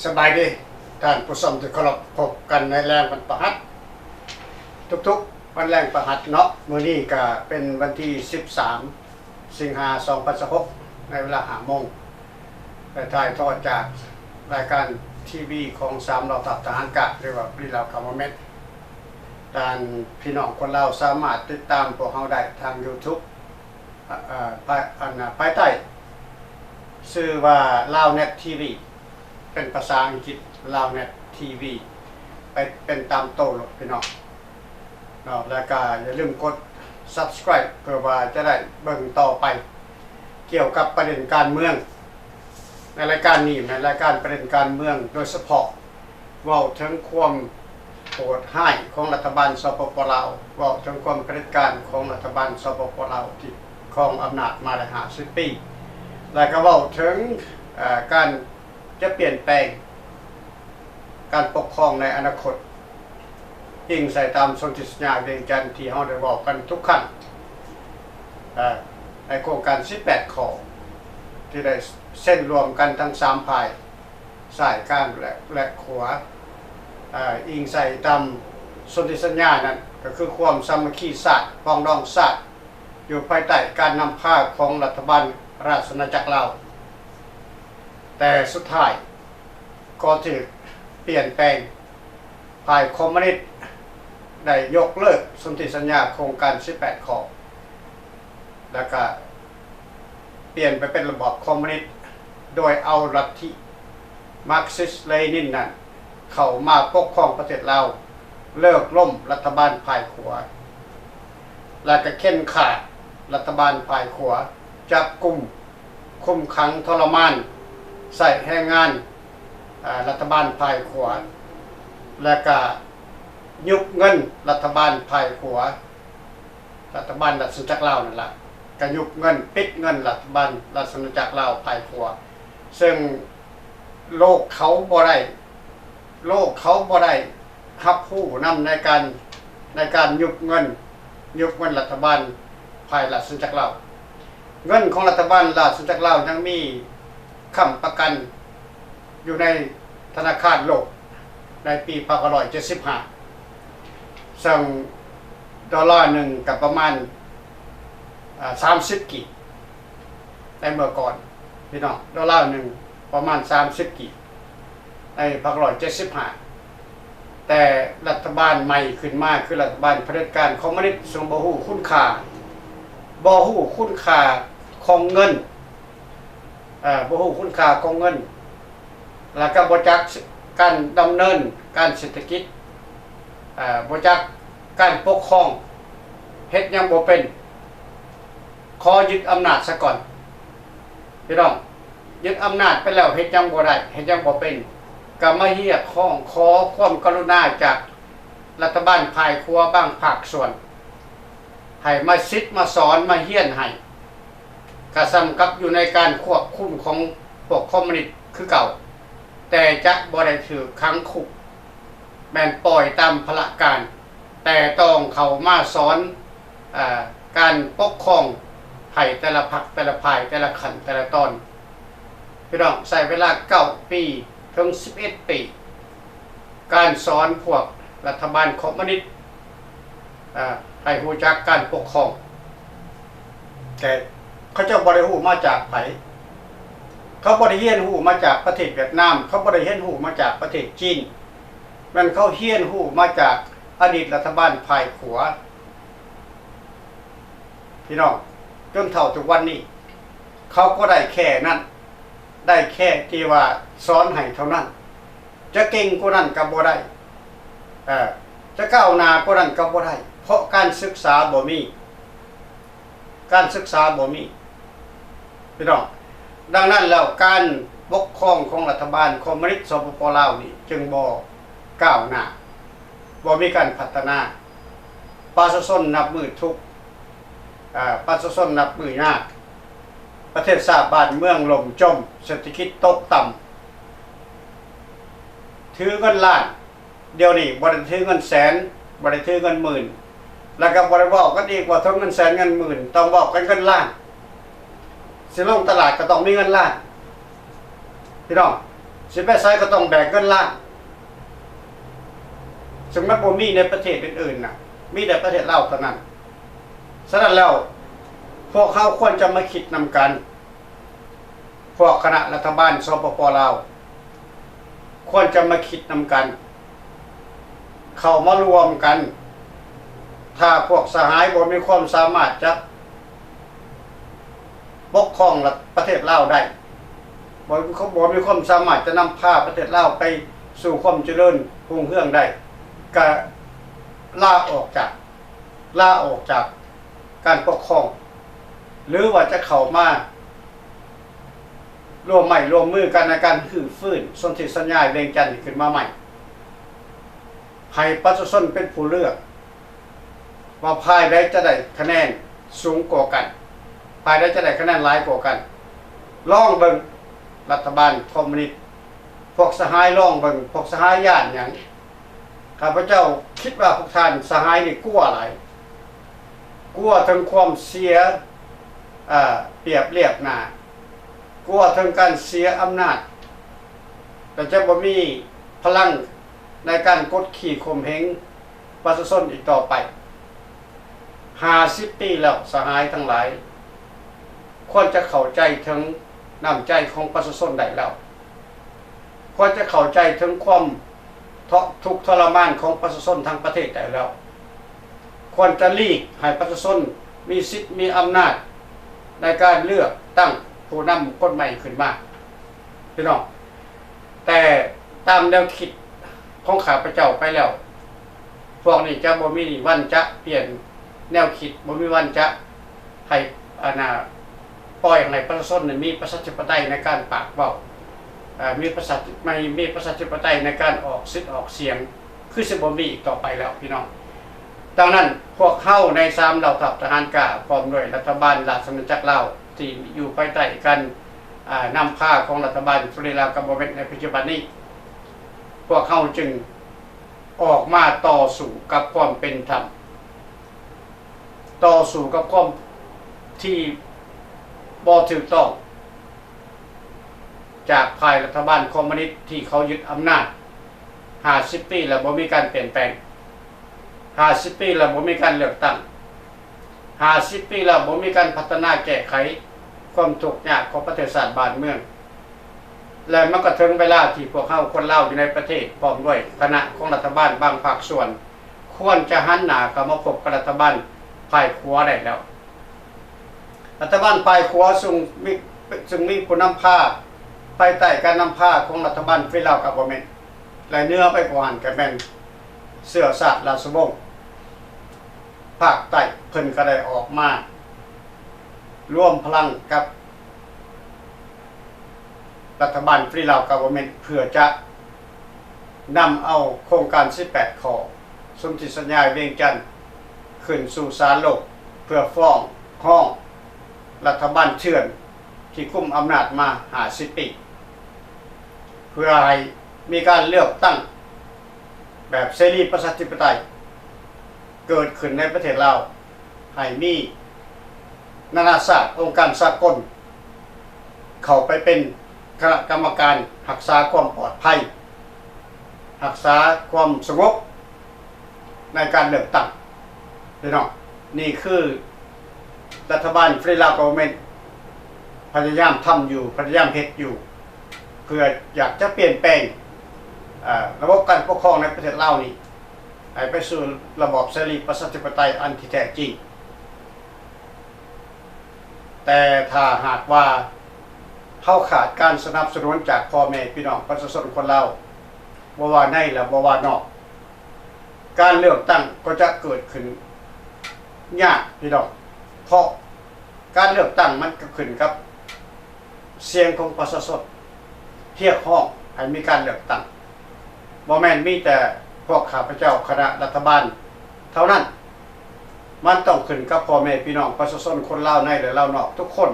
สบายดีท่านผู้ชมที่เคารพพบกันในแรงวันประหัสทุกๆวันแรงประหัสเนาะมื้อนี้ก็เป็นวันที่13สิงหาคม2016ในเวลา5 โมงและถ่ายทอดจากรายการทีวีของ3เหล่าทัพทหารกะหรือว่าปรีลาวคาร์เมนด้านพี่น้องคนลาวสามารถติดตามพวกเราได้ทาง YouTube ภายใต้ชื่อว่า Lownet TV เป็นภาษาอังกฤษ Lownet TV ไปเป็นตามโตหรอกพี่น้องเนาะแล้วก็อย่าลืมกด Subscribe เพื่อว่าจะได้เบิ่งต่อไปเกี่ยวกับประเด็นการเมืองในรายการนี้ในรายการประเด็นการเมืองโดยเฉพาะเว้าถึงความโหดร้ายของรัฐบาลสปป.ลาวเว้าถึงความเผด็จการของรัฐบาลสปป.ลาวที่ครองอำนาจมาได้50 ปีแล้วก็เว้าถึงการจะเปลี่ยนแปลงการปกครองในอนาคตอิงใส่ตามสนธิสัญญาเวียงจันทน์ที่เราได้บอกกันทุกครั้งในโครงการ18 ข้อที่ได้เส้นรวมกันทั้ง3ฝ่ายสายกลางและขวาอิงใส่ตามสนธิสัญญานั้นก็คือความสามัคคีชาติปรองดองชาติอยู่ภายใต้การนำพาของรัฐบาลราชอาณาจักรลาวแต่สุดท้ายก็ถูกเปลี่ยนแปลงฝ่ายคอมมิวนิสต์ได้ยกเลิกสนธิสัญญาโครงการ18 ข้อแล้วก็เปลี่ยนไปเป็นระบอบคอมมิวนิสต์โดยเอาลัทธิมาร์กซิสต์เลนินนั้นเข้ามาปกครองประเทศลาวเลิกล่มรัฐบาลฝ่ายขวาและก็เค้นฆ่ารัฐบาลฝ่ายขวาจับกุมคุมขังทรมานใส่แรงงานรัฐบาลฝ่ายขวาและก็ยุบเงินรัฐบาลฝ่ายขวารัฐบาลราชอาณาจักรลาวนั่นแหละก็ยุบเงินปิดเงินรัฐบาลราชอาณาจักรลาวฝ่ายขวาซึ่งโลกเขาบ่ได้รับผู้นำในการยุบเงินรัฐบาลฝ่ายราชอาณาจักรลาวเงินของรัฐบาลราชอาณาจักรลาวยังมีค้ำประกันอยู่ในธนาคารโลกในปี1975ซึ่งดอลลาร์หนึ่งกับประมาณ30 กีบในเมื่อก่อนพี่น้องดอลลาร์หนึ่งประมาณ30 กีบใน1975แต่รัฐบาลใหม่ขึ้นมาคือรัฐบาลเผด็จการคอมมิวนิสต์ซึ่งบ่ฮู้คุณค่าของเงินบ่ฮู้คุณค่าของเงินแล้วก็บ่จักการดำเนินการเศรษฐกิจบ่จักการปกครองเฮ็ดยังบ่เป็นขอยึดอำนาจซะก่อนพี่น้องยึดอำนาจไปแล้วเฮ็ดยังบ่ได้เฮ็ดยังบ่เป็นก็มาเรียกร้องขอความกรุณาจากรัฐบาลภายครัวบางภาคส่วนให้มาซิดมาสอนมาเฮียนให้ก็ซ้ำกับอยู่ในการควบคุมของพวกคอมมิวนิสต์คือเก่าแต่จะบ่ได้ถือขังคุกแม่นปล่อยตามพละการแต่ต้องเข้ามาสอนการปกครองให้แต่ละพรรคแต่ละฝ่ายแต่ละขั้นแต่ละตอนพี่น้องใช้เวลา9 ปีถึง11 ปีการสอนพวกรัฐบาลคอมมิวนิสต์ให้รู้จักการปกครองแต่เขาเจ้าบ่ได้รู้มาจากไผเขาบ่ได้เรียนรู้มาจากประเทศเวียดนามเขาบ่ได้เรียนรู้มาจากประเทศจีนมันเขาเรียนรู้มาจากอดีตรัฐบาลฝ่ายขวาพี่น้องจนเท่าทุกวันนี้เขาก็ได้แค่นั้นได้แค่ที่ว่าสอนให้เท่านั้นจะเก่งกว่านั้นก็บ่ได้จะก้าวหน้ากว่านั้นก็บ่ได้เพราะการศึกษาบ่มีพี่น้องดังนั้นแล้วการปกครองของรัฐบาลคอมมิวนิสต์สปป.ลาวนี่จึงบ่ก้าวหน้าบ่มีการพัฒนาประชาชนนับมือทุกประชาชนนับมือยากประเทศชาติบ้านเมืองล่มจมเศรษฐกิจตกต่ำถือเงินล้านเดี๋ยวนี้บ่ได้ถือเงินแสนบ่ได้ถือเงินหมื่นแล้วก็บ่ได้เว้ากันอีกว่าทั้งเงินแสนเงินหมื่นต้องเว้ากันเงินล้านสิลงตลาดก็ต้องมีเงินล้านพี่น้อง สิไปไสก็ต้องแบกเงินล้านซึ่งมันบ่มีในประเทศอื่นๆน่ะมีแต่ประเทศลาวเท่านั้นฉะนั้นแล้วพวกเขาควรจะมาคิดนำกันพวกคณะรัฐบาลสปป.ลาวควรจะมาคิดนำกันเข้ามารวมกันถ้าพวกสหายบ่มีความสามารถจะปกครองประเทศลาวได้บ่มีความสามารถจะนำพาประเทศลาวไปสู่ความเจริญรุ่งเรืองได้ก็ลาออกจากการปกครองหรือว่าจะเข้ามาร่วมมือกันในการฟื้นสนธิสัญญาเวียงจันทน์ขึ้นมาใหม่ให้ประชาชนเป็นผู้เลือกว่าภายใดจะได้คะแนนสูงกว่ากันภายใดจะได้คะแนนหลายกว่ากันลองเบิ่งรัฐบาลคอมมิวนิสต์พวกสหายลองเบิ่งพวกสหายญาติหยังข้าพเจ้าคิดว่าพวกท่านสหายนี่กลัวอะไรกลัวถึงความเสียเปรียบเทียบหน้ากลัวถึงการเสียอำนาจแต่จะบ่มีพลังในการกดขี่ข่มเหงประชาชนอีกต่อไป50 ปีแล้วสหายทั้งหลายควรจะเข้าใจถึงน้ำใจของประชาชนได้แล้วควรจะเข้าใจถึงความทุกข์ทรมานของประชาชนทั้งประเทศได้แล้วควรจะหลีกให้ประชาชนมีสิทธิ์มีอำนาจในการเลือกตั้งผู้นำคนใหม่ขึ้นมาพี่น้องแต่ตามแนวคิดของข้าพเจ้าไปแล้วพวกนี้จะบ่มีวันจะเปลี่ยนแนวคิดบ่มีวันจะให้ปล่อยให้ประชาชนมีประชาธิปไตยในการปากเว้ามีประชาธิปไตยในการออกสิทธิ์ออกเสียงคือสิบ่มีอีกต่อไปแล้วพี่น้องดังนั้นพวกเข้าใน3เหล่าทัพทหารกล้าพร้อมด้วยรัฐบาลราชอาณาจักรลาวที่อยู่ภายใต้การนำพาของรัฐบาลฟรีลาวกับบเวนในปัจจุบันนี้พวกเขาจึงออกมาต่อสู้กับความเป็นธรรมต่อสู้กับความที่บ่ถูกต้องจากภายรัฐบาลคอมมิวนิสต์ที่เขายึดอำนาจ50 ปีแล้วบ่มีการเปลี่ยนแปลง50 ปีแล้วบ่มีการเลือกตั้ง50 ปีแล้วบ่มีการพัฒนาแก้ไขความทุกข์ยากของประเทศชาติบ้านเมืองและมันก็ถึงเวลาที่พวกเขาคนลาวอยู่ในประเทศพร้อมด้วยคณะของรัฐบาลบางภาคส่วนควรจะหันหน้าเข้ามาพบกับรัฐบาลฝ่ายขวาได้แล้วรัฐบาลฝ่ายขวาซึ่งมีผู้นำพาภายใต้การนำพาของรัฐบาลฟรีลาวกับบเวนและเนื้อไปกว่าหันก็แม่นเสื้อสาดราชวงศ์ภาคใต้เพิ่นก็ได้ออกมาร่วมพลังกับรัฐบาลฟรีลาวกับบเวนเพื่อจะนำเอาโครงการ18ข้อสนธิสัญญาเวียงจันทน์ขึ้นสู่ศาลโลกเพื่อฟ้องร้องรัฐบาลเถื่อนที่กุมอำนาจมา50 ปีเพื่อให้มีการเลือกตั้งแบบเสรีประชาธิปไตยเกิดขึ้นในประเทศลาวให้มีนานาชาติองค์การสากลเข้าไปเป็นคณะกรรมการรักษาความปลอดภัยรักษาความสงบในการเลือกตั้งพี่น้องนี่คือรัฐบาลฟรีลาวกับบเวนพยายามทำอยู่พยายามเฮ็ดอยู่เพื่ออยากจะเปลี่ยนแปลงระบบการปกครองในประเทศลาวนี้ให้ไปสู่ระบอบเสรีประชาธิปไตยอันที่แท้จริงแต่ถ้าหากว่าเขาขาดการสนับสนุนจากพ่อแม่พี่น้องประชาชนคนลาวบ่ว่าในและบ่ว่านอกการเลือกตั้งก็จะเกิดขึ้นยากพี่น้องเพราะการเลือกตั้งมันก็ขึ้นกับเสียงของประชาชนเรียกร้องให้มีการเลือกตั้งบ่แม่นมีแต่พวกข้าพเจ้าคณะรัฐบาลเท่านั้นมันต้องขึ้นกับพ่อแม่พี่น้องประชาชนคนลาวในและลาวนอกทุกคน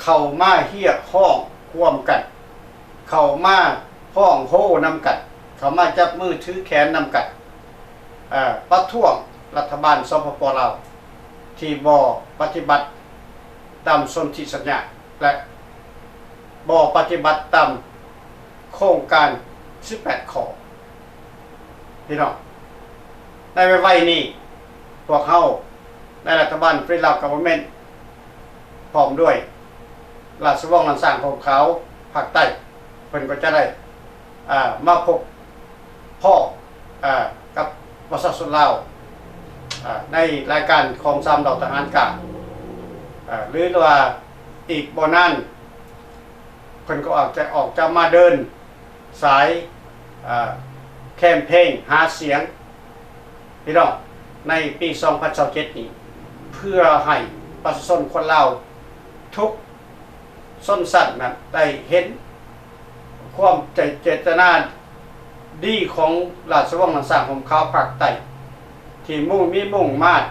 เข้ามาเรียกร้องร่วมกันเข้ามาพ้องโห่นำกันเข้ามาจับมือถือแขนนำกันประท้วงรัฐบาลสปป.ลาวที่บ่ปฏิบัติตามสนธิสัญญาและบ่ปฏิบัติตาม โครงการ18ข้อพี่น้องในไว้นี้พวกเฮาในรัฐบาลฟรีลาวกัฟเวอร์เมนต์พร้อมด้วยราชวงศ์ลันสร้างของเขาภาคใต้เพิ่นก็จะได้มาพบพ่อกับประชาชนลาวในรายการของ3ดาวทหารกลางหรือว่าอีกบ่นานเพิ่นก็ออกจะมาเดินสายแคมเปญหาเสียงพี่น้องในปี2027นี้เพื่อให้ประชาชนคนลาวทุกส้นสัตว์นั้นได้เห็นความเจตนาดีของราชวงศ์ลันสร้างของเขาภาคใต้ที่มุ่งมาด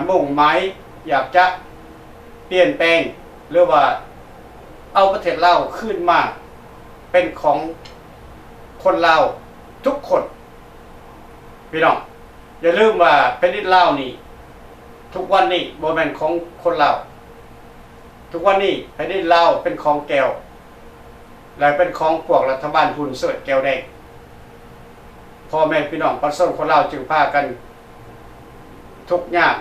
มุ่งหมายอยากจะเปลี่ยนแปลงหรือว่าเอาประเทศลาวขึ้นมาเป็นของคนลาวทุกคนพี่น้องอย่าลืมว่าแผ่นดินลาวนี่ทุกวันนี้บ่แม่นของคนลาวทุกวันนี้แผ่นดินลาวเป็นของแก้วและเป็นของพวกรัฐบาลหุ้นส่วนแก้วแดงพ่อแม่พี่น้องประชาชนคนลาวจึงพากันทุกข์ยาก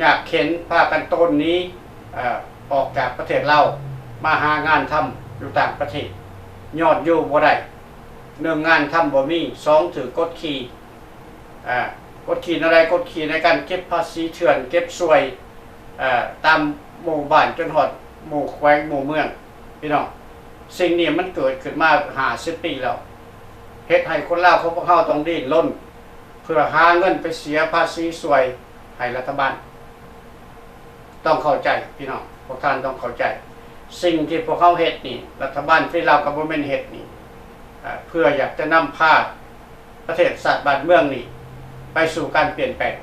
ยากเข็นพากันต้นนี้ออกจากประเทศลาวมาหางานทำอยู่ต่างประเทศยอดอยู่บ่ได้1งานทำบ่มี2ถือกดขี่กดขี่อะไรกดขี่ในการเก็บภาษีเถื่อนเก็บสวยตามหมู่บ้านจนหอดหมู่แขวงหมู่เมืองพี่น้องสิ่งนี้มันเกิดขึ้นมา50 ปีแล้วเฮ็ดให้คนลาวเขาต้องดิ้นรนเพื่อหาเงินไปเสียภาษีสวยให้รัฐบาลต้องเข้าใจพี่น้องพวกท่านต้องเข้าใจสิ่งที่พวกเขาเฮ็ดนี่รัฐบาลฟรีลาวกัฟเวอร์เมนต์เฮ็ดนี่เพื่ออยากจะนำพาประเทศชาติบ้านเมืองนี่ไปสู่การเปลี่ยนแปลง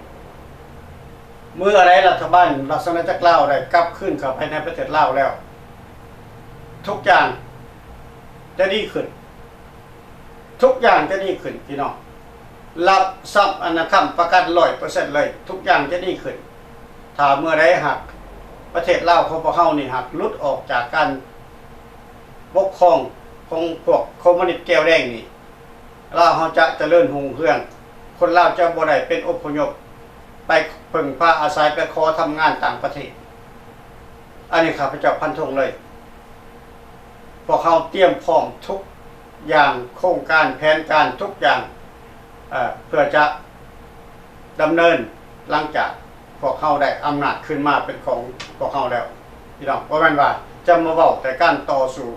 เมื่ออะไรรัฐบาลราชอาณาจักรลาวได้กลับขึ้นเข้าไปในประเทศลาวแล้วทุกอย่างจะดีขึ้นทุกอย่างจะดีขึ้นพี่น้องรับทรัพย์อนาคตประกัน 100% เลยทุกอย่างจะดีขึ้นถ้าเมื่อใดหักประเทศลาวของพวกเฮานี่หักหลุดออกจากการปกครองของพวกคอมมิวนิสต์แก้วแดงนี่ลาวเฮาจะเจริญรุ่งเรืองคนลาวจะบ่ได้เป็นอพยพไปพึ่งพาอาศัยไปขอทำงานต่างประเทศอันนี้ข้าพเจ้าพันธงเลยพวกเขาเตรียมพร้อมทุกอย่างโครงการแผนการทุกอย่างเพื่อจะดำเนินหลังจากพวกเขาได้อำนาจขึ้นมาเป็นของพวกเขาแล้วพี่น้องเพราะมันว่าจะมาเว้าแต่การต่อสู้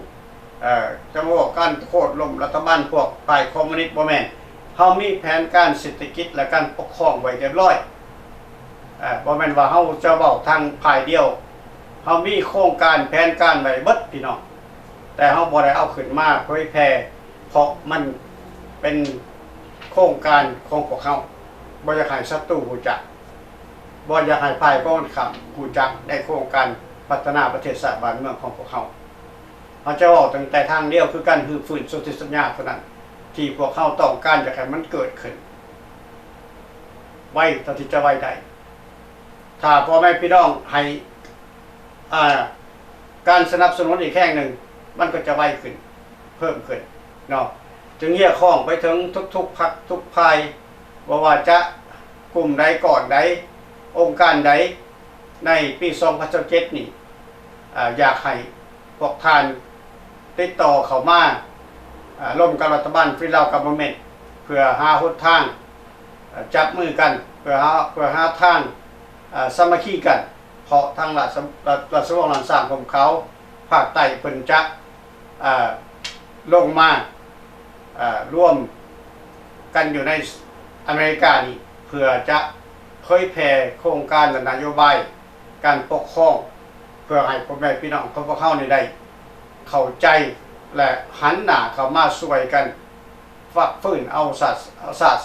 จะมาบอกการโค่นล้มรัฐบาลพวกฝ่ายคอมมิวนิสต์บ่แม่นเฮามีแผนการเศรษฐกิจและการปกครองไว้เรียบร้อยบ่แม่นว่าเฮาจะเว้าทางฝ่ายเดียวเฮามีโครงการแผนการไว้เบิดพี่น้องแต่เฮาบ่ได้เอาขึ้นมาเผยแพร่เพราะมันเป็นโครงการของพวกเขาบ่อยากให้ศัตรูรู้จักบ่อยากให้ฝ่ายตรงข้ามรู้จักในโครงการพัฒนาประเทศชาติบ้านเมืองของพวกเขาเขาจะบอกตั้งแต่ทางเดียวคือการฮือฟื้นสนธิสัญญาเท่านั้นที่พวกเขาต้องการจะให้มันเกิดขึ้นไว้เท่าที่จะไว้ได้ถ้าพ่อแม่พี่น้องให้การสนับสนุนอีกแห่งหนึ่งมันก็จะไวขึ้นเพิ่มขึ้นเนาะจึงเหี่ยข้องไปถึงทุกๆพรรคทุกภายว่าจะกลุ่มใดก่อนใดองค์การใดในปี2027นี่อยากให้พวกท่านติดต่อเข้ามาร่วมกับรัฐบาลฟรีลาวกัฟเวอร์เมนต์เพื่อหาหนทางจับมือกันเพื่อหาทางสามัคคีกันเพราะทางราชวงศ์ลันสร้างของเขาภาคใต้เพิ่นจะลงมาร่วมกันอยู่ในอเมริกานี่เพื่อจะเผยแผ่โครงการและนโยบายการปกครองเพื่อให้พ่อแม่พี่น้องของพวกเขาได้เข้าใจและหันหน้าเข้ามาช่วยกันฝักฟื้นเอา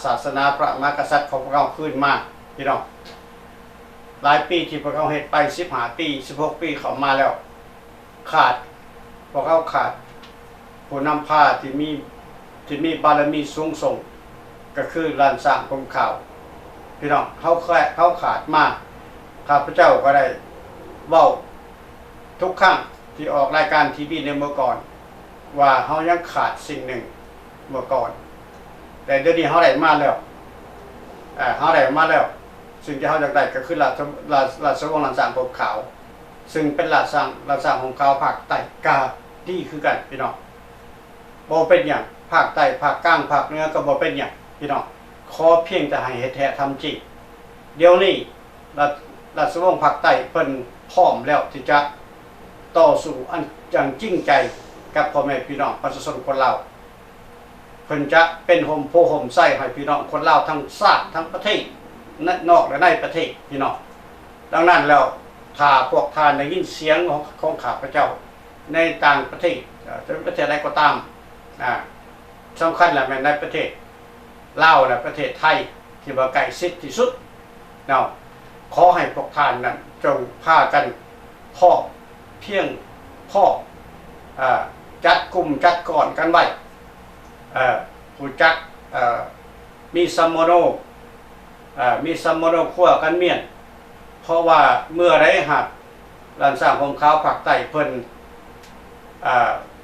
ศาสนาพระมหากษัตริย์ของพวกเขาขึ้นมาพี่น้องหลายปีที่พวกเขาเฮ็ดไป15 ปี16 ปีเข้ามาแล้วขาดพวกเขาขาดผู้นำพาที่มีบารมีสูงส่งก็คือรันสร้างกรมข่าวพี่น้องเขาขาดมากข้าพเจ้าก็ได้เว้าทุกครั้ง ที่ออกรายการทีวีในเมื่อก่อนว่าเฮายังขาดสิ่งหนึ่งเมื่อก่อนแต่เดี๋ยวนี้เฮาได้มาแล้วเฮาได้มาแล้วสิ่งที่เฮาอยากได้ก็คือราชวงศ์หลานสร้างผมขาวซึ่งเป็นราชสร้างของขาวภาคใต้กาดีคือกันพี่น้องบ่เป็นหยังภาคใต้ภาคกลางภาคเหนือก็บ่เป็นหยังพี่น้องขอเพียงแต่ให้เฮ็ดแท้ทำจริงเดี๋ยวนี้ราชวงศ์ภาคใต้เพิ่นพร้อมแล้วที่จะต่อสู้อันอย่างจริงใจกับพ่อแม่พี่น้องประชาชนคนลาวเพิ่นจะเป็นห่มโพห่มไส้ให้พี่น้องคนลาวทั้งชาติทั้งประเทศนอกและในประเทศพี่น้องดังนั้นแล้วถ้าพวกท่านได้ยินเสียงของข้าพเจ้าในต่างประเทศจะเป็นประเทศใดก็ตามสำคัญแหละแม่ในประเทศลาวและประเทศไทยที่ว่าใกล้ชิดที่สุดเนาะขอให้พวกท่านนั้นจงพากันพ่อเพียงพ่อจัดกลุ่มจัดก่อนกันไว้ผู้จักมีซัมโมโนขั้วกันเมียนเพราะว่าเมื่อได้หักหลานสร้างของเขาภาคใต้เพิ่น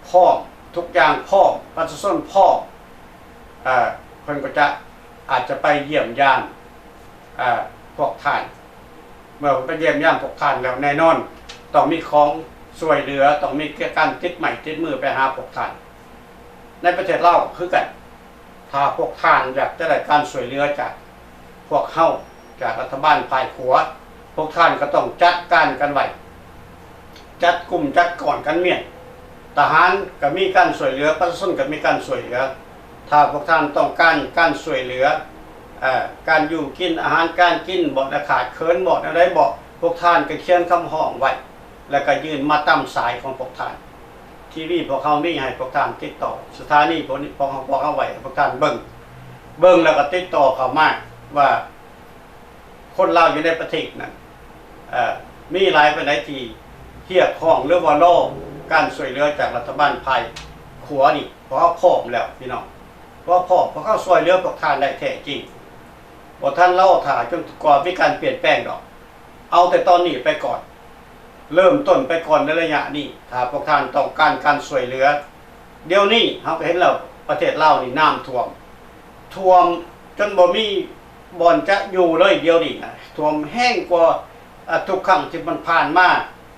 พ่อทุกอย่างพ่อประชาชนพ่อเพิ่นก็จะอาจจะไปเยี่ยมยามพวกท่านเมื่อไปเยี่ยมยามพวกท่านแล้วแน่นอนต้องมีของช่วยเหลือต้องมีการติดใหม่ติดมือไปหาพวกท่านในประเทศเราคือกันถ้าพวกท่านอยากจะได้การช่วยเหลือจากพวกเฮาจากรัฐบาลฝ่ายขวาพวกท่านก็ต้องจัดการกันไว้จัดกลุ่มจัดก่อนกันเมียนทหารก็มีการช่วยเหลือประชาชนก็มีการช่วยเหลือถ้าพวกท่านต้องการช่วยเหลือการอยู่กินอาหารการกินบ่ได้ขาดเคินบ่อะไรบ่พวกท่านก็เขียนคำห้องไว้แล้วก็ยื่นมาตามสายของพวกท่านทีวีพวกเขามีให้พวกท่านติดต่อสถานีพวกเขาไว้พวกท่านเบิ่งแล้วก็ติดต่อเข้ามาว่าคนลาวอยู่ในประเทศนั้นมีหลายประเทศที่เทียบข้องหรือว่าโลกการช่วยเหลือจากรัฐบาลภายขวานี่เพราะเขาพร้อมแล้วพี่น้องเพราะเขาช่วยเหลือพวกท่านได้แท้จริงบ่ท่านเล่าถ่าจนก่อนมีการเปลี่ยนแปลงดอกเอาแต่ตอนนี้ไปก่อนเริ่มต้นไปก่อนในระยะนี้ถ้าพวกท่านต้องการช่วยเหลือเดี๋ยวนี้เราเห็นแล้วประเทศลาวนี่น้ำท่วมจนบ่มีบ่อนจะอยู่เลยเดียวนี่นะท่วมแห้งกว่าทุกครั้งที่มันผ่านมา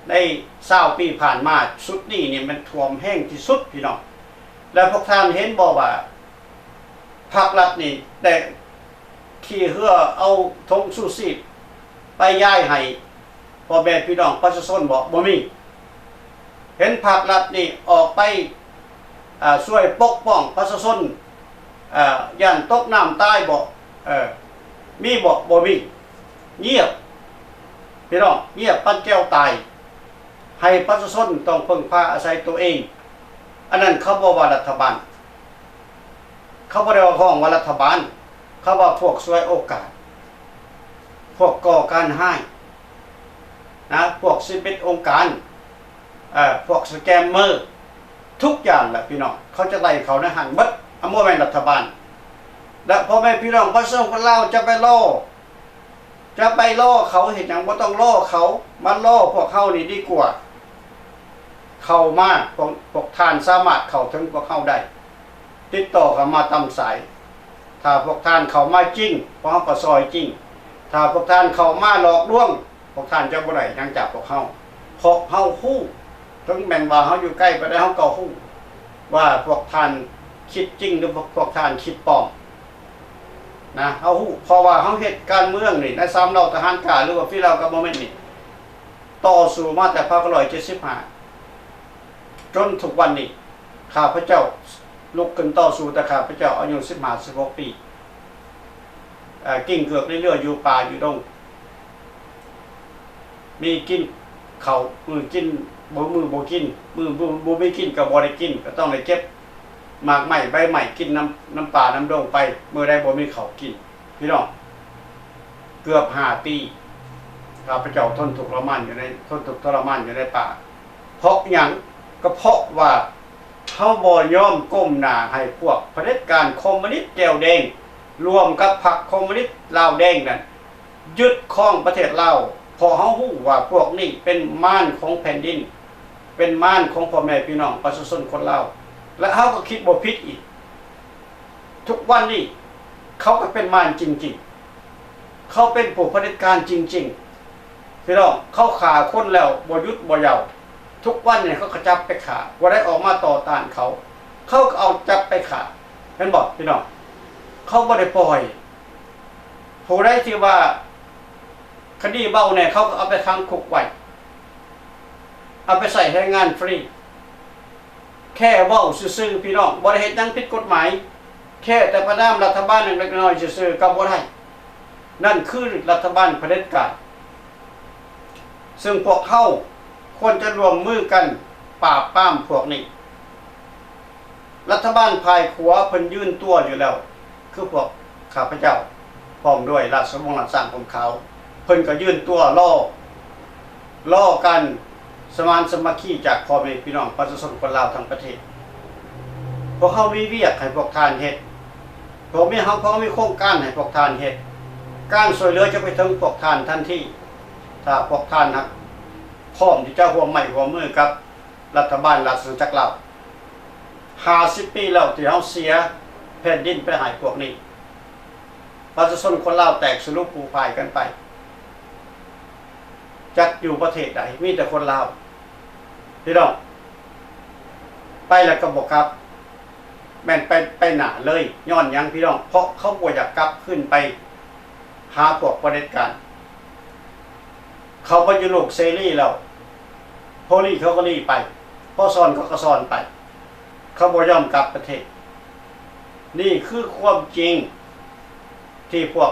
ได้20 ปีผ่านมาสุดนี้นี่มันท่วมแห้งที่สุดพี่น้องแล้วพวกท่านเห็นบ่ว่าภาครัฐนี่ได้ขี่เรือเอาธงชูชีพไปย้ายให้พ่อแม่พี่น้องประชาชนบ่มีเห็นภาครัฐนี่ออกไปช่วยปกป้องประชาชนย่านตกน้ำตายมีบ่มีเงียบพี่น้องเงียบปั้นแก้วตายให้ประชาชนต้องพึ่งพาอาศัยตัวเองอันนั้นเขาบอกว่ารัฐบาลเขาบ่ได้ว่าห้องว่ารัฐบาลเขาว่าพวกช่วยโอกาสพวกก่อการให้นะพวก11องค์การพวกสแกมเมอร์ทุกอย่างแหละพี่น้องเขาจะไล่เขาในหันบัดอโมแม่นรัฐบาลและพ่อแม่พี่น้องประชาชนคนลาวจะไปล่อเขาเห็นอย่างบ่ต้องล่อเขามาล่อพวกเขานี่ดีกว่าเข้ามาพวกท่านสามารถเข้าถึงพวกเขาได้ติดต่อกันมาตามสายถ้าพวกท่านเข้ามาจริงพวกเขาก็ซอยจริงถ้าพวกท่านเข้ามาหลอกลวงพวกท่านจะบ่ได้ยังจับพวกเขาฮู้ถึงแม้ว่าเขาอยู่ใกล้ไปได้เขาก็ฮู้ว่าพวกท่านคิดจริงหรือพวกท่านคิดปลอมนะเขาฮู้เพราะว่าเขาเฮ็ดการเมืองนี่ในซ้ำเราทหารกล้าหรือว่าพี่เราก็บ่แม่นนี่ต่อสู้มาแต่1975จนทุกวันนี้ข้าพเจ้าลุกขึ้นต่อสู้แต่ข้าพเจ้าอายุ15-16 ปีกิ้งเกือกเรื่อยๆอยู่ป่าอยู่ดงมีกินข้าวมือกินมือบ่กินมือบ่มีกินก็บ่ได้กินก็ต้องได้เก็บหมากไม้ใบไม้กินน้ำป่าน้ำดงไปมื้อใดบ่มีข้าวกินพี่น้องเกือบ5 ปีข้าพเจ้าทนทุกข์ทรมานอยู่ในป่าเพราะหยังก็เพราะว่าเฮาบ่ยอมก้มหน้าให้พวกเผด็จการคอมมิวนิสต์แก้วแดงรวมกับพรรคคอมมิวนิสต์ลาวแดงนั่นยึดครองประเทศลาวพอเฮาฮู้ว่าพวกนี้เป็นม่านของแผ่นดิน เป็นม่านของพ่อแม่พี่น้องประชาชนคนลาวและเขาก็คิดบ่ผิดอีกทุกวันนี้เขาก็เป็นม่านจริงๆเขาเป็นผู้เผด็จการจริงๆพี่น้องเขาฆ่าคนแล้วบ่หยุดบ่เยาว์ทุกวันเนี่ยเขาก็จับไปฆ่าบ่ได้ออกมาต่อต้านเขาก็เอาจับไปฆ่าเห็นบ่พี่น้องเขาบ่ได้ปล่อยผู้ใดที่ว่าคดีเบาเนี่ยเขาก็เอาไปขังคุกไว้เอาไปใส่แรงงานฟรีแค่เว้าซื่อๆพี่น้องบ่ได้เฮ็ดหยังผิดกฎหมายแค่แต่ประนามรัฐบาลเล็กน้อยซื่อๆก็บ่ได้นั่นคือรัฐบาลเผด็จการซึ่งพวกเขาควรจะรวมมือกันปราบปรามพวกนี้รัฐบาลภายขวาเพิ่นยื่นตัวอยู่แล้วคือพวกข้าพเจ้าพร้อมด้วยราชวงศ์หลังสร้างของเขาเพิ่นก็ยื่นตัวล่อกันสมานสมัคคีจากพ่อแม่พี่น้องประชาชนคนลาวทั้งประเทศพวกเขามีเวียกให้พวกทานเฮ็ดพวกมีเขามีโครงการให้พวกทานเฮ็ดการช่วยเหลือจะไปถึงพวกทานทันทีถ้าพวกทานครับพร้อมที่จะร่วมไม้ร่วมมือกับรัฐบาลราชอาณาจักรลาว50 ปีแล้วที่เขาเสียแผ่นดินไปให้พวกนี้ประชาชนคนลาวแตกสรุปปูพายกันไปจักอยู่ประเทศใดมีแต่คนลาวพี่น้องไปแล้วก็บอกครับแม่นไปหนาเลยย้อนยังพี่น้องเพราะเขาบ่อยากกลับขึ้นไปหาพวกประเด็จการเขาไปอยู่โลกเสรีแล้วโพลีเขาก็รีไปพ่อซ่อนเขาก็ซ่อนไปเขาบ่ยอมกลับประเทศนี่คือความจริงที่พวก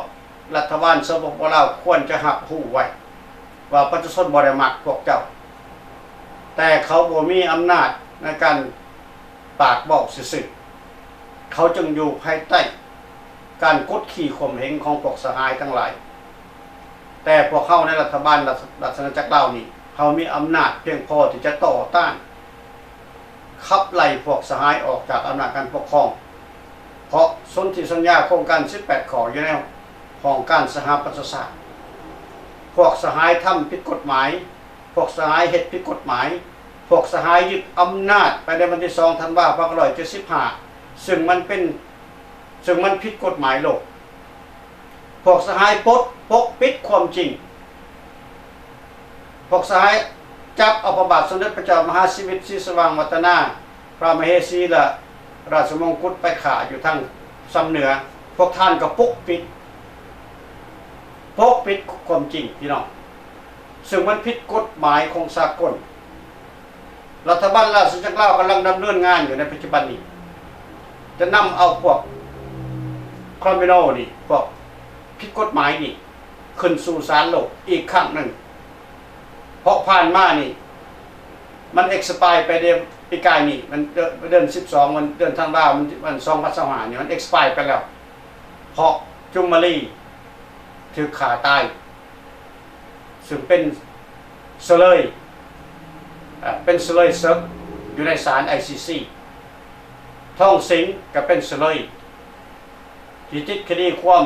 รัฐบาลสปปลาวควรจะหักหูไว้ว่าประชาชนบ่ได้มักพวกเจ้าแต่เขาบ่มีอำนาจในการปากบอกซื่อๆเขาจึงอยู่ภายใต้การกดขี่ข่มเหงของพวกสหายทั้งหลายแต่พวกเขาในรัฐบาลราชอาณาจักรลาวนี่เขามีอำนาจเพียงพอที่จะต่อต้านขับไล่พวกสหายออกจากอำนาจการปกครองเพราะสนธิสัญญาโครงการ18ข้ออยู่ในของการสหประชาชาติพวกสหายทำผิดกฎหมายพวกสหายเฮ็ดผิดกฎหมายพวกสหายยึดอำนาจไปในวันที่2 ธันวาคม 2575ซึ่งมันผิดกฎหมายโลกพวกสหายปกปิดความจริงพวกสหายจับเอาพระบาทสมเด็จพระเจ้ามหาชีวิตศรีสว่างวัฒนาพระมเหสีและราชมงกุฎไปข่าอยู่ทางซ้ำเหนือพวกท่านก็ปกปิดความจริงพี่น้องซึ่งมันผิดกฎหมายของสากลรัฐบาลราชอาณาจักรลาวกำลังดำเนินงานอยู่ในปัจจุบันนี้จะนำเอาพวกคริมินัลนี่พวกผิดกฎหมายนี่ขึ้นสู่ศาลโลกอีกครั้งหนึ่งเพราะผ่านมานี่มันเอ็กซ์ไพร์ไปเดือนปีกายนี่มันเดือน12มันเดือนธันวาคมมัน2025นี่มันเอ็กซ์ไพร์ไปแล้วเพราะจุมมารีถูกฆ่าตายซึ่งเป็นเสลยซึกอยู่ในศาล ICC ท่องสิงก็เป็นเสลยที่ติดคดีความ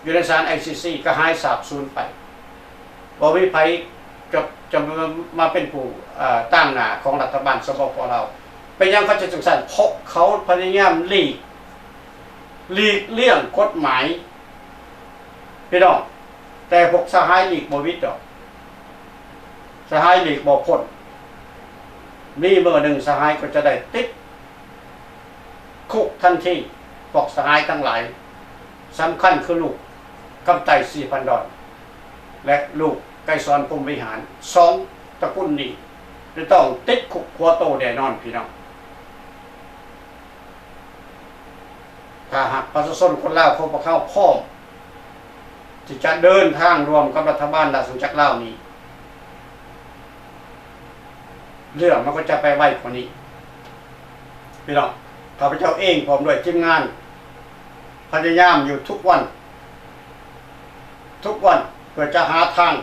อยู่ในศาล ICC ก็หายสาบสูญไปบ่มีไผจะมาเป็นผู้ตั้งหน้าของรัฐบาลสปปลาวเป็นยังเขาจะจังซั่นเพราะเขาพยายามหลีกเลี่ยงกฎหมายพี่น้องแต่พวกสหายหลีกบ่วิตดอกสหายหลีกบ่พ้นนี่เมื่อหนึ่งสหายก็จะได้ติดคุกทันทีพวกสหายทั้งหลายสำคัญคือลูกกำไต4,000 ดอนและลูกไกรสอนพรหมวิหาร2 ตระกูลนี้จะต้องติดคุกหัวโตแน่นอนพี่น้องถ้าหากประชาชนคนลาวเขาเข้าพร้อมที่จะเดินทางรวมกับรัฐบาลราชอาณาจักรลาวนี้เรื่องมันก็จะไปไวกว่านี้พี่น้องข้าพเจ้าเองพร้อมด้วยทีมงานพยายามอยู่ทุกวันเพื่อจะหาทาง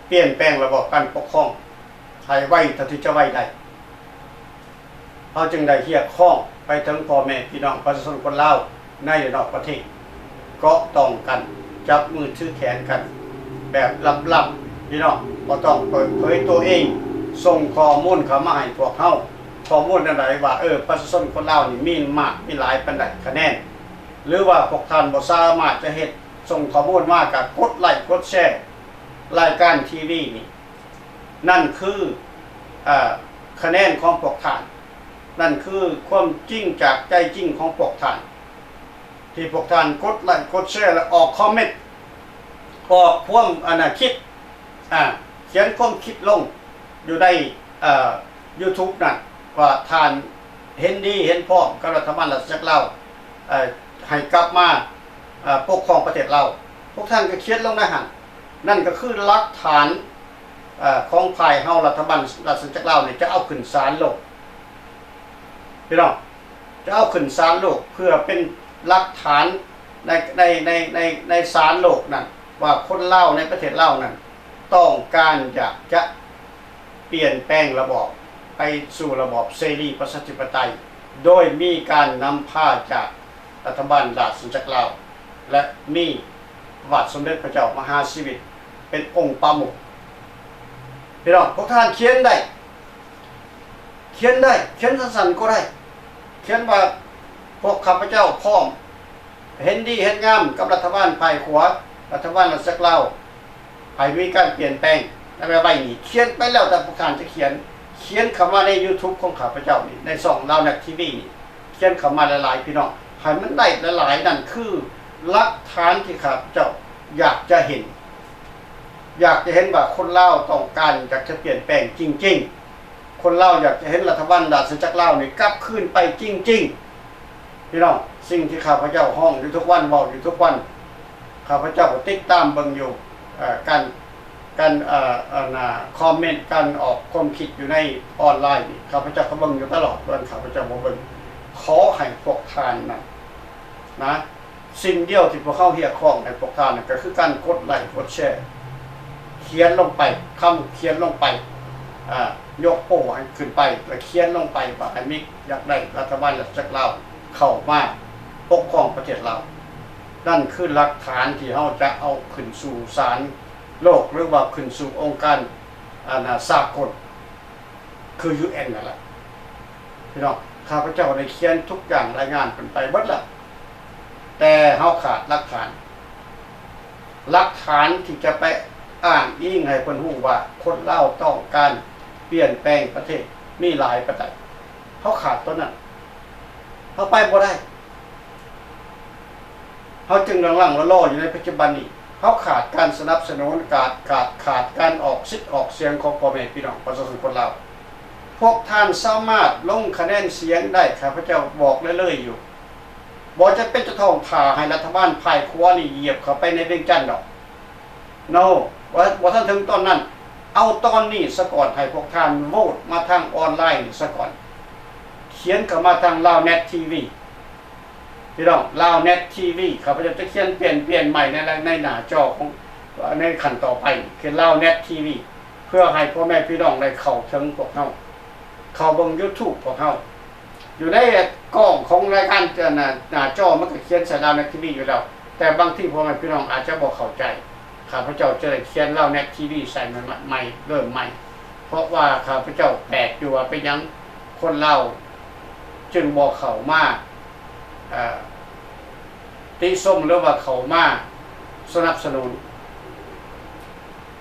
เปลี่ยนแปลงระบบการปกครองให้ไวเท่าที่จะไวได้เขาจึงได้เฮียข้องไปถึงพ่อแม่พี่น้องประชาชนคนลาวในและนอกประเทศก็ต้องกันจับมือถือแขนกันแบบลับๆ พี่น้องบ่ต้องเปิดเผยตัวเองส่งข้อมูลเข้ามาให้พวกเฮาข้อมูลอะไรว่าประชาชนคนลาวนี่มีมากมีหลายปานใดคะแนนหรือว่าพวกท่านบ่สามารถจะเฮ็ดส่งข้อมูลมากับกดไลค์กดแชร์รายการทีวีนี่นั่นคือคะแนนของพวกท่านนั่นคือความจริงจากใจจริงของพวกท่านที่พวกท่านกดไลค์กดแชร์และออกคอมเมนต์ออกความคิดเขียนความคิดลงอยู่ในYouTube นั่นว่าท่านเห็นดีเห็นพ้องกับรัฐบาลราชจักรลาวให้กลับมาปกครองประเทศเราพวกท่านก็เขียนลงในหันนั่นก็คือหลักฐานของฝ่ายเฮารัฐบาลราชจักรลาวเนี่ยจะเอาขึ้นศาลโลกพี่น้องจะเอาขึ้นศาลโลกเพื่อเป็นหลักฐานในศาลโลกนั่นว่าคนลาวในประเทศลาวนั้นต้องการอยากจะเปลี่ยนแปลงระบอบไปสู่ระบอบเสรีประชาธิปไตยโดยมีการนำพาจากรัฐบาลราชจักรลาวและมีพระบาทสมเด็จพระเจ้ามหาชีวิตเป็นองค์ประมุขพี่น้องพวกท่านเขียนสั้นๆก็ได้เขียนว่าพวกข้าพเจ้าพร้อมเห็นดีเห็นงามกับรัฐบาลภายขวารัฐบาลราชจักรลาวให้มีการเปลี่ยนแปลงอะไรไว้นี่เขียนไปแล้วแต่พวกท่านจะเขียนคำว่าใน YouTube ของข้าพเจ้านี่ในช่องLao Net TV นี่เขียนคำมาหลายๆพี่น้องให้มันได้หลายๆนั่นคือหลักฐานที่ข้าพเจ้าอยากจะเห็นว่าคนลาวต้องการอยากจะเปลี่ยนแปลงจริงๆคนลาวอยากจะเห็นรัฐบาลราชจักรลาวนี่กลับคืนไปจริงๆพี่น้องสิ่งที่ข้าพเจ้าห้องอยู่ทุกวันบอกอยู่ทุกวันข้าพเจ้าติดตามเบิ่งอยู่การคอมเมนต์การออกความคิดอยู่ในออนไลน์นี่ข้าพเจ้าก็เบิ่งอยู่ตลอดวันข้าพเจ้าบ่เบิ่งขอให้พวกท่านนะสิ่งเดียวที่พวกเขาเรียกร้องให้พวกท่านก็คือการกดไลค์กดแชร์เขียนลงไปเขียนลงไปยกโป้ให้ขึ้นไปแล้วเขียนลงไปว่าให้มีอยากได้รัฐบาลราชจักรลาวเข้ามาปกครองประเทศเรานั่นคือหลักฐานที่เราจะเอาขึ้นสู่ศาลโลกหรือว่าขึ้นสู่องค์การสากลคือ UN นั่นแหละพี่น้องข้าพเจ้าได้เขียนทุกอย่างรายงานเป็นไปหมดแล้วแต่เราขาดหลักฐานที่จะไปอ้างอิงให้คนรู้ว่าคนลาวต้องการเปลี่ยนแปลงประเทศมีหลายประเทศเขาขาดตัวนั้นเขาไปบ่ได้เขาจึงลังๆล่ออยู่ในปัจจุบันนี้เขาขาดการสนับสนุนขาดการออกสิทธิ์ออกเสียงของพ่อแม่พี่น้องประชาชนคนลาวพวกท่านสามารถลงคะแนนเสียงได้ข้าพเจ้าบอกเรื่อยๆอยู่บ่จะเป็นจะท่องผ่าให้รัฐบาลภายครัวนี่เหยียบเข้าไปในเวียงจันทน์ดอกno ว่าท่านถึงตอนนั้นเอาตอนนี้ซะก่อนให้พวกท่านโหวตมาทางออนไลน์ซะก่อนเขียนเข้ามาทาง Lao Net TV พี่น้อง Lao Net TV ข้าพเจ้าจะเขียนเปลี่ยนใหม่ในหน้าจอของในขั้นต่อไปคือ Lao Net TV เพื่อให้พ่อแม่พี่น้องได้เข้าถึงพวกเฮาเข้าเบิ่ง YouTube พวกเฮาอยู่ในกล้องของรายการหน้าจอมันก็เขียนใส่ Lao Net TV อยู่แล้วแต่บางที่พ่อแม่พี่น้องอาจจะบ่เข้าใจข้าพเจ้าจะได้เขียนLao Net TVใส่ใหม่เริ่มใหม่เพราะว่าข้าพเจ้าแปลกอยู่ว่าเป็นยังคนลาวจึงบ่เข้ามาติส้มหรือว่าเข้ามาสนับสนุน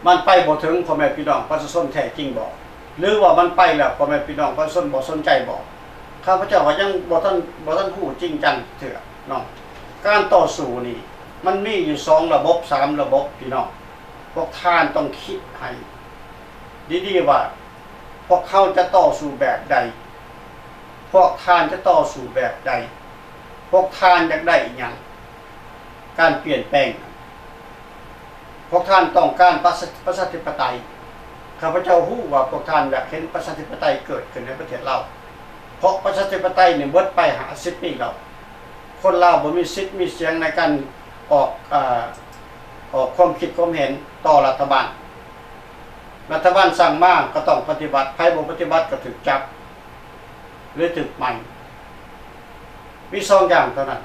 มันไปบ่ถึงพ่อแม่พี่น้องประชาชนแท้จริงบ่หรือว่ามันไปแล้วพ่อแม่พี่น้องประชาชนบ่สนใจบ่ข้าพเจ้าว่ายังบ่ทันฮู้จริงจังเถื่อเนาะการต่อสู้นี่มันมีอยู่2ระบบ3ระบบพี่น้องพวกท่านต้องคิดให้ดีๆว่าพวกเขาจะต่อสู้แบบใดพวกท่านจะต่อสู้แบบใดพวกท่านอยากได้อีหยังการเปลี่ยนแปลงพวกท่านต้องการประชาธิปไตยข้าพเจ้าฮู้ว่าพวกท่านอยากเห็นประชาธิปไตยเกิดขึ้นในประเทศเราเพราะประชาธิปไตยเนี่ยเบิดไป50 ปีแล้วคนลาวบ่มีสิทธิ์มีเสียงในการออกความคิดความเห็นต่อรัฐบาลสั่งมาก็ต้องปฏิบัติใครบ่ปฏิบัติก็ถูกจับหรือถูกใหม่มี2อย่างเท่านั้น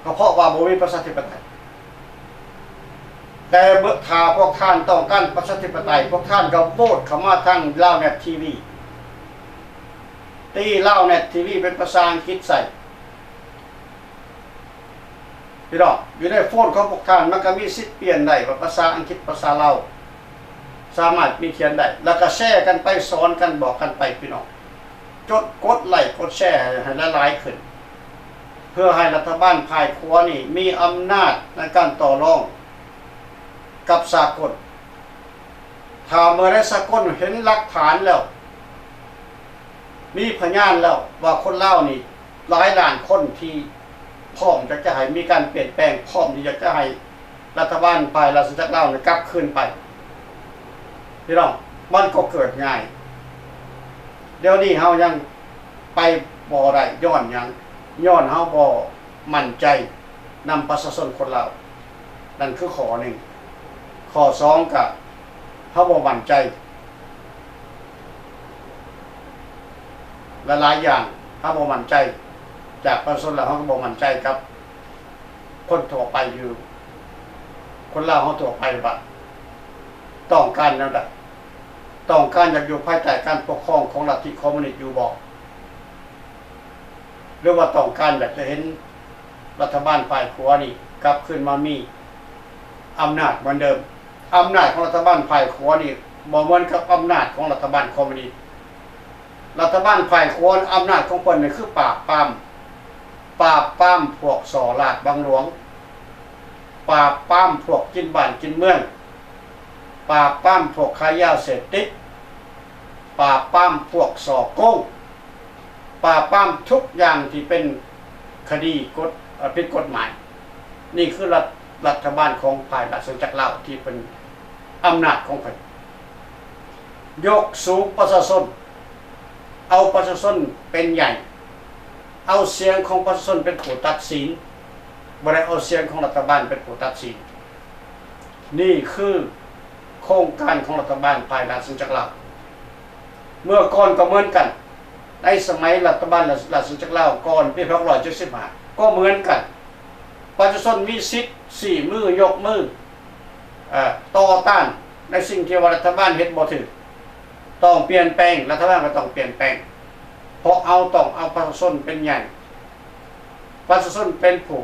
ก็เพราะว่าบ่มีประชาธิปไตย แต่เมื่อข่าวพวกท่านต้องการประชาธิปไตยพวกท่านก็โหวตเข้ามาทางลาวเน็ตทีวีตีลาวเน็ตทีวีเป็นภาษาอังกฤษใส่พี่น้องอยู่ในโฟนของพวกท่านมันก็มีสิทธิ์เปลี่ยนได้ว่าภาษาอังกฤษภาษาลาวสามารถมีเขียนได้แล้วก็แชร์กันไปสอนกันบอกกันไปพี่น้องกดไลค์กดแชร์ให้หลายๆขึ้นเพื่อให้รัฐบาลภายครัวนี่มีอำนาจในการต่อรองกับสากลถ้าเมื่อได้สากลเห็นหลักฐานแล้วมีพยานแล้วว่าคนลาวนี่หลายล้านคนที่พร้อมจะให้มีการเปลี่ยนแปลงพร้อมที่จะให้รัฐบาลภายราชจักรลาวกลับคืนไปพี่น้องมันก็เกิดง่ายเดี๋ยวนี้เฮายังไปบ่ได้ย้อนเฮาบ่มั่นใจนำประชาชนคนลาวนั่นคือข้อหนึ่งข้อสองก็เฮาบ่มั่นใจหลายๆอย่างเฮาบ่มั่นใจจากประชาชนแล้วเฮาก็บ่มั่นใจกับคนทั่วไปอยู่คนลาวเฮาทั่วไปบัดต้องการแนวใดต้องการอยากอยู่ภายใต้การปกครองของลัทธิคอมมิวนิสต์อยู่บ่หรือว่าต้องการอยากจะเห็นรัฐบาลฝ่ายขวานี่กลับขึ้นมามีอำนาจเหมือนเดิมอำนาจของรัฐบาลฝ่ายขวานี่บ่เหมือนกับอำนาจของรัฐบาลคอมมิวนิสต์รัฐบาลฝ่ายขวาอำนาจของเพิ่นนี่คือปราบปรามพวกส่อราชบังหลวงปราบปรามพวกกินบ้านกินเมืองปราบปรามพวกค้ายาเสพติดปราบปรามพวกส่อโกงปราบปรามทุกอย่างที่เป็นคดีผิดกฎหมายนี่คือรัฐบาลของฝ่ายราชจักรลาวที่เป็นอำนาจของเพิ่นยกสูงประชาชนเอาประชาชนเป็นใหญ่เอาเสียงของประชาชนเป็นผู้ตัดสินบ่ได้เอาเสียงของรัฐบาลเป็นผู้ตัดสินนี่คือโครงการของรัฐบาลภายราชจักรลาวเมื่อก่อนก็เหมือนกันในสมัยรัฐบาลราชจักรลาวก่อนปี2575ก็เหมือนกันประชาชนมีสิทธิ์4มือยกมือต่อต้านในสิ่งที่รัฐบาลเฮ็ดบ่ถูกต้องเปลี่ยนแปลงรัฐบาลก็ต้องเปลี่ยนแปลงเพราะต้องเอาประชาชนเป็นใหญ่ประชาชนเป็นผู้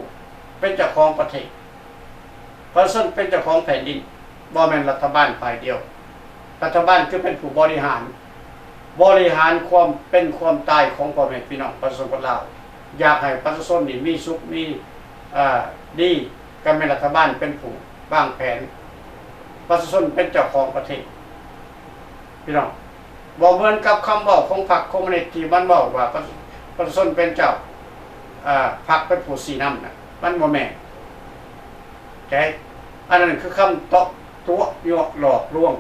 เป็นเจ้าของประเทศประชาชนเป็นเจ้าของแผ่นดินบ่แม่นรัฐบาลฝ่ายเดียวรัฐบาลคือเป็นผู้บริหารความเป็นความตายของพ่อแม่พี่น้องประชาชนคนลาวอยากให้ประชาชนนี่มีสุขมีดีก็แม่นรัฐบาลเป็นผู้วางแผนประชาชนเป็นเจ้าของประเทศพี่น้องบ่เหมือนกับคำบอกของพรรคคอมมิวนิสต์ที่มันบอกว่าประชาชนเป็นเจ้าพรรคเป็นผู้สีน้ำนะมันบ่แม่นใช่อันนั้นคือคำตัวหลอกลวง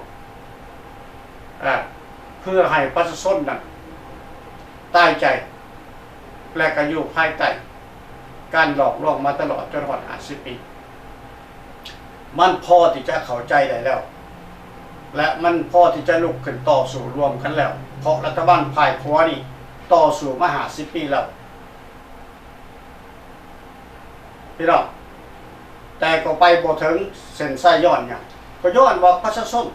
เพื่อให้ประชาชนนั้นตายใจและก็อยู่ภายใต้การหลอกลวงมาตลอดจน50 ปีมันพอที่จะเข้าใจได้แล้วและมันพอที่จะลุกขึ้นต่อสู้รวมกันแล้วเพราะรัฐบาลภายขวานี่ต่อสู้มา50 ปีแล้วพี่น้องแต่ก็ไปบ่ถึงเส้นชัยย้อนหยังก็ย้อนว่าประชาชน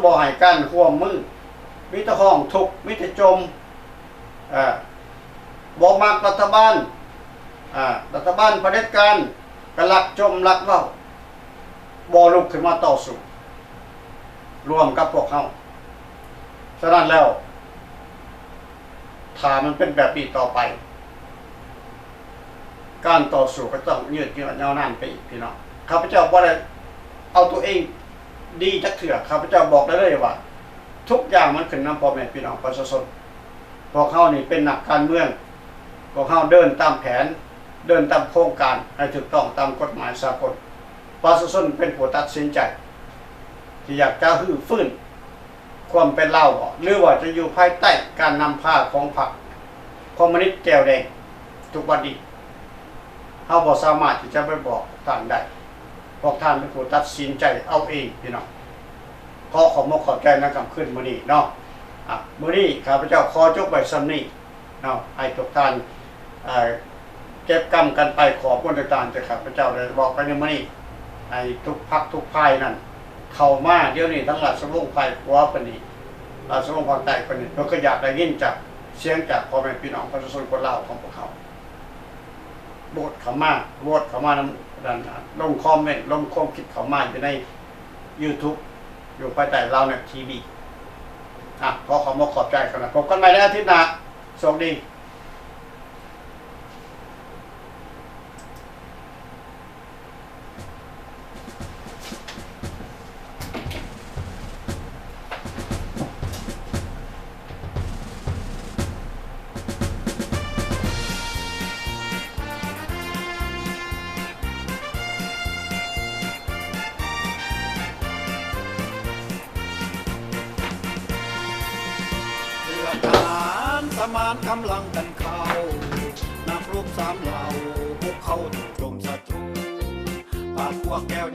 บ่ให้การร่วมมือมีแต่ห้องทุกข์มีแต่จมบ่มักรัฐบาลเผด็จการก็ลักจมลักเว้าบ่ลุกขึ้นมาต่อสู้รวมกับพวกเขาฉะนั้นแล้วถ้ามันเป็นแบบนี้ต่อไปการต่อสู้ก็ต้องยืดเยื้อยาวนานไปอีกพี่น้องข้าพเจ้าบ่ได้เอาตัวเองดีจักเถื่อข้าพเจ้าบอกได้เลยว่าทุกอย่างมันขึ้นนำพ่อแม่พี่น้องประชาชนพวกเขานี่เป็นนักการเมืองพวกเขาเดินตามแผนเดินตามโครงการให้ถูกต้องตามกฎหมายสากลประชาชนเป็นผู้ตัดสินใจที่อยากจะฮื้อฟื้นความเป็นลาวหรือว่าจะอยู่ภายใต้การนำพาของพรรคคอมมิวนิสต์แก้วแดงทุกวันนี้เขาบ่สามารถที่จะไปบอกท่านได้พวกท่านเป็นผู้ตัดสินใจเอาเองพี่น้องขอบใจในคำขึ้นมื้อนี้เนาะมื้อนี้ข้าพเจ้าขอจบไว้ซ้ำนี้เนาะให้ทุกท่านเก็บกรรมกันไปขอผลต่างๆจากข้าพเจ้าได้บอกไปในมื้อนี้ ไอ้ทุกพักทุกภายนั่นเข้ามาเดี๋ยวนี้ทั้งราชวงศ์ไพขัวปานนี้ราชวงศ์ภาคใต้ปานนี้เพิ่นก็อยากได้ยินจากเสียงจากพ่อแม่พี่น้องประชาชนคนลาวของพวกเขาโหวตเข้ามาโหวตเข้ามานำนั่นลงคอมเมนต์ลงความคิดเข้ามาอยู่ใน YouTube อยู่ภายใต้ลาวเน็ตทีวีขอขอบใจกันนะพบกันใหม่ในอาทิตย์หน้าสวัสดีทหารสมานกำลังกันเข้านักรบสามเหล่าพวกเขาถูกโจมศัตรูปากพวกแก้ว